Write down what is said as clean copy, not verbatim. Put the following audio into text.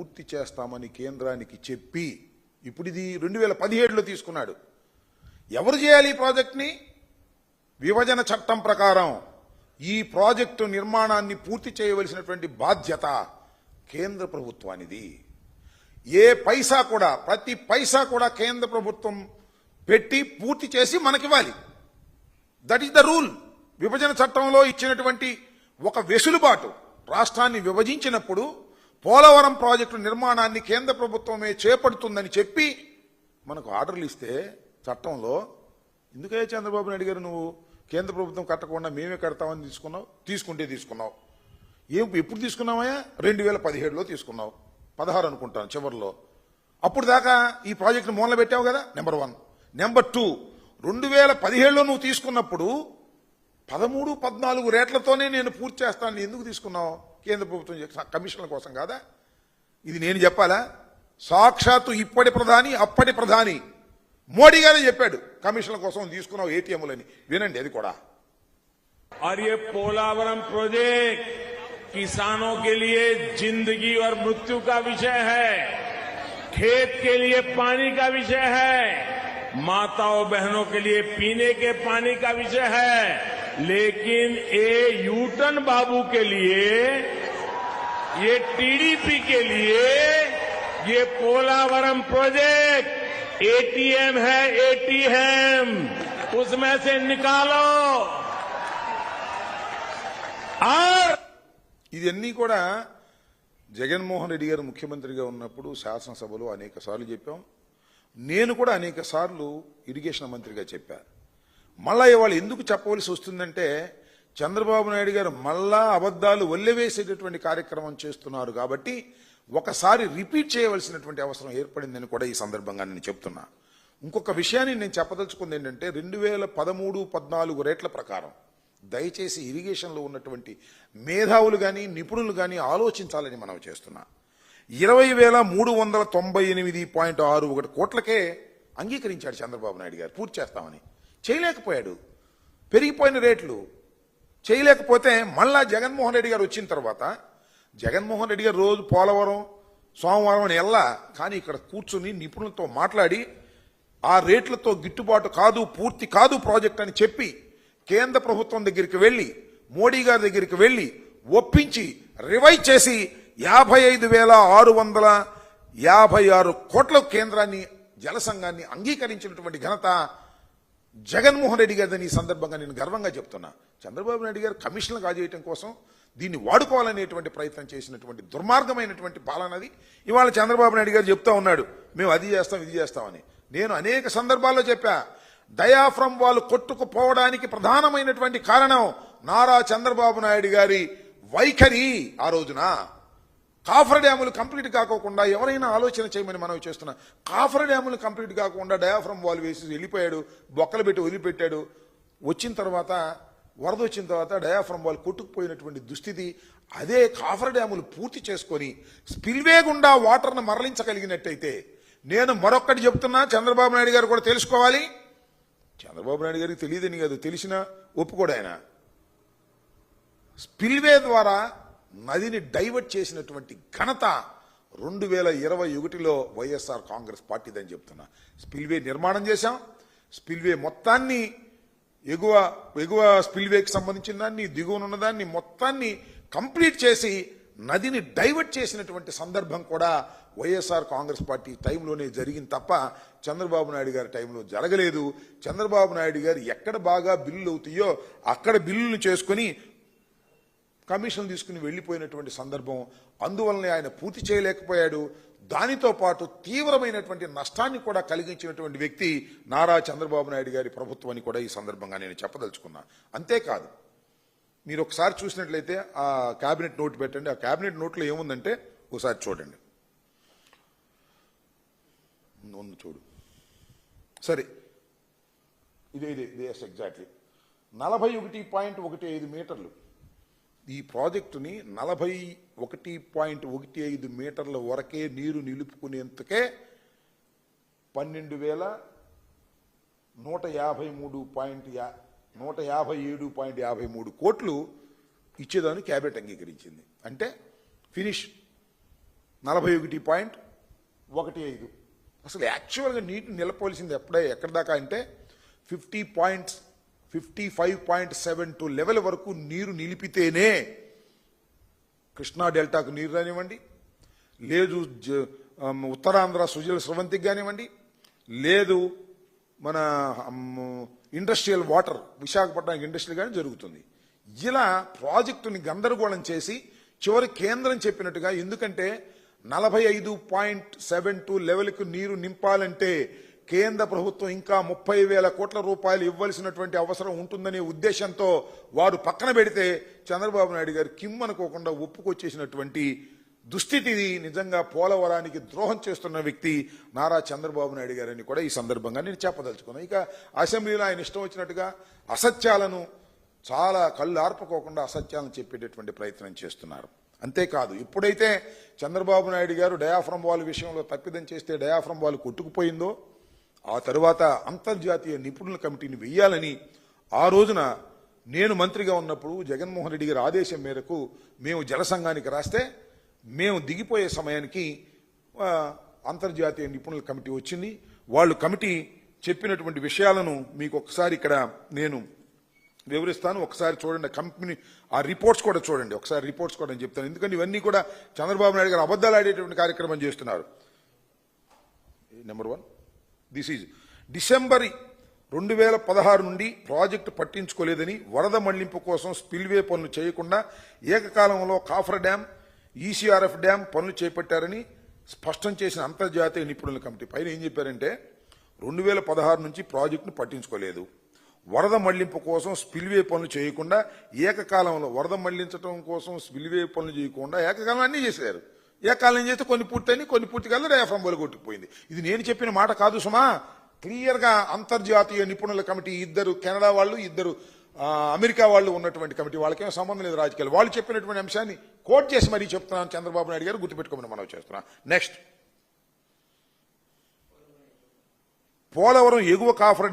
పూర్తి చేస్తామని కేంద్రానికి చెప్పి ఇప్పుడు ఇది 2017లో తీసుకున్నాడు. ఎవరు చేయాలి ఈ ప్రాజెక్ట్ని? విభజన చట్టం ప్రకారం ఈ ప్రాజెక్టు నిర్మాణాన్ని పూర్తి చేయవలసినటువంటి బాధ్యత కేంద్ర ప్రభుత్వానిది. ఏ పైసా కూడా, ప్రతి పైసా కూడా కేంద్ర ప్రభుత్వం పెట్టి పూర్తి చేసి మనకివ్వాలి. That is the rule. విభజన చట్టంలో ఇచ్చినటువంటి ఒక వెసులుబాటు. రాష్ట్రాన్ని విభజించినప్పుడు పోలవరం ప్రాజెక్టు నిర్మాణాన్ని కేంద్ర ప్రభుత్వమే చేపడుతుందని చెప్పి మనకు ఆర్డర్లు ఇస్తే చట్టంలో, ఎందుకే చంద్రబాబు నాయుడు గారు నువ్వు కేంద్ర ప్రభుత్వం కట్టకుండా మేమే కడతామని తీసుకున్నావు. ఎప్పుడు తీసుకున్నామయ్యా? 2017లో తీసుకున్నావు, 16 అనుకుంటాను చివరిలో. అప్పుడు దాకా ఈ ప్రాజెక్టును మూలన పెట్టావు కదా, నెంబర్ 1. నెంబర్ 2, 2017లో నువ్వు తీసుకున్నప్పుడు 13, 14 రేట్లతోనే నేను పూర్తి చేస్తాను. ఎందుకు తీసుకున్నావు? కేంద్ర ప్రభుత్వం కమిషన్ల కోసం కాదా? ఇది నేను చెప్పాలా? సాక్షాత్తు ఇప్పటి ప్రధాని అప్పటి ప్రధాని మోడీ గారే చెప్పాడు కమిషన్ల కోసం తీసుకున్నావు ఏటీఎంలని. వినండి అది కూడా. और ये पोलावरम प्रोजेक्ट किसानों के लिए जिंदगी और मृत्यु का विषय है, खेत के लिए पानी का विषय है, माताओं बहनों के लिए पीने के पानी का विषय है। लेकिन ये यूटन बाबू के लिए, ये टीडीपी के लिए ये पोलावरम प्रोजेक्ट एटीएम है, एटीएम उसमें से निकालो। ఇదన్నీ కూడా జగన్మోహన్ రెడ్డి గారు ముఖ్యమంత్రిగా ఉన్నప్పుడు శాసనసభలో అనేక సార్లు చెప్పాం. నేను కూడా అనేక సార్లు ఇరిగేషన్ మంత్రిగా చెప్పా. మళ్ళా ఇవాళ ఎందుకు చెప్పవలసి వస్తుందంటే చంద్రబాబు నాయుడు గారు మళ్ళా అబద్ధాలు వల్లెవేసేటటువంటి కార్యక్రమం చేస్తున్నారు కాబట్టి ఒకసారి రిపీట్ చేయవలసినటువంటి అవసరం ఏర్పడిందని కూడా ఈ సందర్భంగా నేను చెప్తున్నా. ఇంకొక విషయాన్ని నేను చెప్పదలుచుకుంది ఏంటంటే 2013-14 రేట్ల ప్రకారం దయచేసి ఇరిగేషన్లో ఉన్నటువంటి మేధావులు కానీ నిపుణులు కానీ ఆలోచించాలని మనం చేస్తున్నా. 20,398.61 కోట్లకే అంగీకరించాడు చంద్రబాబు నాయుడు గారు పూర్తి చేస్తామని. చేయలేకపోయాడు, పెరిగిపోయిన రేట్లు. చేయలేకపోతే మళ్ళా జగన్మోహన్ రెడ్డి గారు వచ్చిన తర్వాత జగన్మోహన్ రెడ్డి గారు రోజు పోలవరం సోమవారం అని వెళ్ళా, కానీ ఇక్కడ కూర్చుని నిపుణులతో మాట్లాడి ఆ రేట్లతో గిట్టుబాటు కాదు, పూర్తి కాదు ప్రాజెక్ట్ అని చెప్పి కేంద్ర ప్రభుత్వం దగ్గరికి వెళ్ళి మోడీ గారి దగ్గరికి వెళ్ళి ఒప్పించి రివైజ్ చేసి 55,656 కోట్ల కేంద్రాన్ని జల సంఘాన్ని అంగీకరించినటువంటి ఘనత జగన్మోహన్ రెడ్డి గారిని ఈ సందర్భంగా నేను గర్వంగా చెప్తున్నా. చంద్రబాబు నాయుడు గారు కమిషన్లు కాజేయటం కోసం దీన్ని వాడుకోవాలనేటువంటి ప్రయత్నం చేసినటువంటి దుర్మార్గమైనటువంటి పాలనది. ఇవాళ చంద్రబాబు నాయుడు గారు చెప్తా ఉన్నాడు మేము అది చేస్తాం ఇది చేస్తామని. నేను అనేక సందర్భాల్లో చెప్పా, డయాఫ్రమ్ వాళ్ళు కొట్టుకుపోవడానికి ప్రధానమైనటువంటి కారణం నారా చంద్రబాబు నాయుడు గారి వైఖరి. ఆ రోజున కాఫర్ డ్యాములు కంప్లీట్ కాకోకుండా ఎవరైనా ఆలోచన చేయమని మనం చేస్తున్నా. కాఫర్ డ్యాములు కంప్లీట్ కాకుండా డయాఫ్రమ్ వాల్ వేసి వెళ్ళిపోయాడు, బొక్కలు పెట్టి వదిలిపెట్టాడు. వచ్చిన తర్వాత వరద వచ్చిన తర్వాత డయాఫ్రమ్ వాల్ కొట్టుకుపోయినటువంటి దుస్థితి. అదే కాఫర్ డ్యాములు పూర్తి చేసుకొని స్పిల్వే గుండా వాటర్ను మరలించగలిగినట్టయితే, నేను మరొక్కటి చెప్తున్నా, చంద్రబాబు నాయుడు గారు కూడా తెలుసుకోవాలి. చంద్రబాబు నాయుడు గారికి తెలియదని కాదు, తెలిసినా ఒప్పుకోడు ఆయన. స్పిల్వే ద్వారా నదిని డైవర్ట్ చేసినటువంటి ఘనత 2021లో వైఎస్ఆర్ కాంగ్రెస్ పార్టీదని చెప్తున్నా. స్పిల్వే నిర్మాణం చేశాం, స్పిల్వే మొత్తాన్ని ఎగువ స్పిల్వేకి సంబంధించిన దాన్ని, దిగువన ఉన్నదాన్ని మొత్తాన్ని కంప్లీట్ చేసి నదిని డైవర్ట్ చేసినటువంటి సందర్భం కూడా వైఎస్ఆర్ కాంగ్రెస్ పార్టీ టైంలోనే జరిగింది తప్ప చంద్రబాబు నాయుడు గారి టైంలో జరగలేదు. చంద్రబాబు నాయుడు గారు ఎక్కడ బాగా బిల్లులు అవుతాయో అక్కడ బిల్లులు చేసుకుని కమిషన్ తీసుకుని వెళ్ళిపోయినటువంటి సందర్భం. అందువల్లనే ఆయన పూర్తి చేయలేకపోయాడు. దానితో పాటు తీవ్రమైనటువంటి నష్టాన్ని కూడా కలిగించినటువంటి వ్యక్తి నారా చంద్రబాబు నాయుడు గారి ప్రభుత్వం అని కూడా ఈ సందర్భంగా నేను చెప్పదలుచుకున్నా. అంతేకాదు, మీరు ఒకసారి చూసినట్లయితే ఆ కేబినెట్ నోట్ పెట్టండి. ఆ కేబినెట్ నోట్లో ఏముందంటే ఒకసారి చూడండి, చూడు. సరే, ఇదే ఎగ్జాక్ట్లీ 41.15 మీటర్లు ఈ ప్రాజెక్టుని 41.15 మీటర్ల వరకే నీరు నిలుపుకునేందుకే 12,157.53 కోట్లు ఇచ్చేదాన్ని క్యాబినెట్ అంగీకరించింది. అంటే ఫినిష్ 41.15. అసలు యాక్చువల్గా నీటిని నిలపోలిసింది ఎక్కడి దాకా అంటే 55.72 లెవెల్ వరకు నీరు నిలిపితేనే కృష్ణా డెల్టాకు నీరు రానివ్వండి, లేదు ఉత్తరాంధ్ర సుజల స్రవంతికి కానివ్వండి, లేదు మన ఇండస్ట్రియల్ వాటర్ విశాఖపట్నానికి ఇండస్ట్రియల్ కానీ జరుగుతుంది. ఇలా ప్రాజెక్టుని గందరగోళం చేసి చివరి కేంద్రం చెప్పినట్టుగా, ఎందుకంటే 45.72 లెవెల్కు నీరు నింపాలంటే కేంద్ర ప్రభుత్వం ఇంకా 30,000 కోట్ల రూపాయలు ఇవ్వాల్సినటువంటి అవసరం ఉంటుందనే ఉద్దేశంతో వారు పక్కన పెడితే చంద్రబాబు నాయుడు గారు కిమ్మనుకోకుండా ఒప్పుకొచ్చేసినటువంటి దుస్థితి. నిజంగా పోలవరానికి ద్రోహం చేస్తున్న వ్యక్తి నారా చంద్రబాబు నాయుడు గారని కూడా ఈ సందర్భంగా నేను చెప్పదలుచుకున్నాను. ఇక అసెంబ్లీలో ఆయన ఇష్టం వచ్చినట్టుగా అసత్యాలను చాలా కళ్ళు ఆర్పుకోకుండా అసత్యాలను చెప్పేటటువంటి ప్రయత్నం చేస్తున్నారు. అంతేకాదు, ఇప్పుడైతే చంద్రబాబు నాయుడు గారు డయాఫ్రమ్ వాల్ విషయంలో తప్పిదం చేస్తే డయాఫ్రమ్ వాల్ కొట్టుకుపోయిందో, ఆ తరువాత అంతర్జాతీయ నిపుణుల కమిటీని వెయ్యాలని ఆ రోజున నేను మంత్రిగా ఉన్నప్పుడు జగన్మోహన్ రెడ్డి గారి ఆదేశం మేరకు మేము జలసంఘానికి రాస్తే, మేము దిగిపోయే సమయానికి అంతర్జాతీయ నిపుణుల కమిటీ వచ్చింది. వాళ్ళు కమిటీ చెప్పినటువంటి విషయాలను మీకు ఒకసారి ఇక్కడ నేను వివరిస్తాను. ఒకసారి చూడండి, కంపెనీ ఆ రిపోర్ట్స్ కూడా చూడండి, ఒకసారి రిపోర్ట్స్ కూడా నేను చెప్తాను. ఎందుకంటే ఇవన్నీ కూడా చంద్రబాబు నాయుడు గారు అబద్ధాలు ఆడేటువంటి కార్యక్రమం చేస్తున్నారు. నెంబర్ 1, దిస్ ఈజ్ డిసెంబర్ 2016 నుండి ప్రాజెక్టు పట్టించుకోలేదని, వరద మళ్లింపు కోసం స్పిల్వే పనులు చేయకుండా ఏకకాలంలో కాఫర్ డ్యాం, ఈసీఆర్ఎఫ్ డ్యాం పనులు చేపట్టారని స్పష్టం చేసిన అంతర్జాతీయ నిపుణుల కమిటీ పైన ఏం చెప్పారంటే, 2016 నుంచి ప్రాజెక్టును పట్టించుకోలేదు, వరద మళ్లింపు కోసం స్పిల్వే పనులు చేయకుండా ఏకకాలంలో, వరద మళ్లించడం కోసం స్పిల్వే పనులు చేయకుండా ఏకకాలం అన్నీ చేశారు. ఏకకాలం చేస్తే కొన్ని పూర్తయినాయి, కొన్ని పూర్తి కాదు, డయాఫ్రమ్ వాల్ కొట్టుకుపోయింది. ఇది నేను చెప్పిన మాట కాదు సుమా, క్లియర్ గా అంతర్జాతీయ నిపుణుల కమిటీ, ఇద్దరు కెనడా వాళ్ళు, ఇద్దరు అమెరికా వాళ్ళు ఉన్నటువంటి కమిటీ, వాళ్ళకేం సంబంధం లేదు రాజకీయాలు, వాళ్ళు చెప్పినటువంటి అంశాన్ని కోట్ చేసి మరీ చెప్తున్నాను. చంద్రబాబు నాయుడు గారు గుర్తుపెట్టుకోమని మనం చేస్తున్నాం. నెక్స్ట్, పోలవరం ఎగువ కాఫర్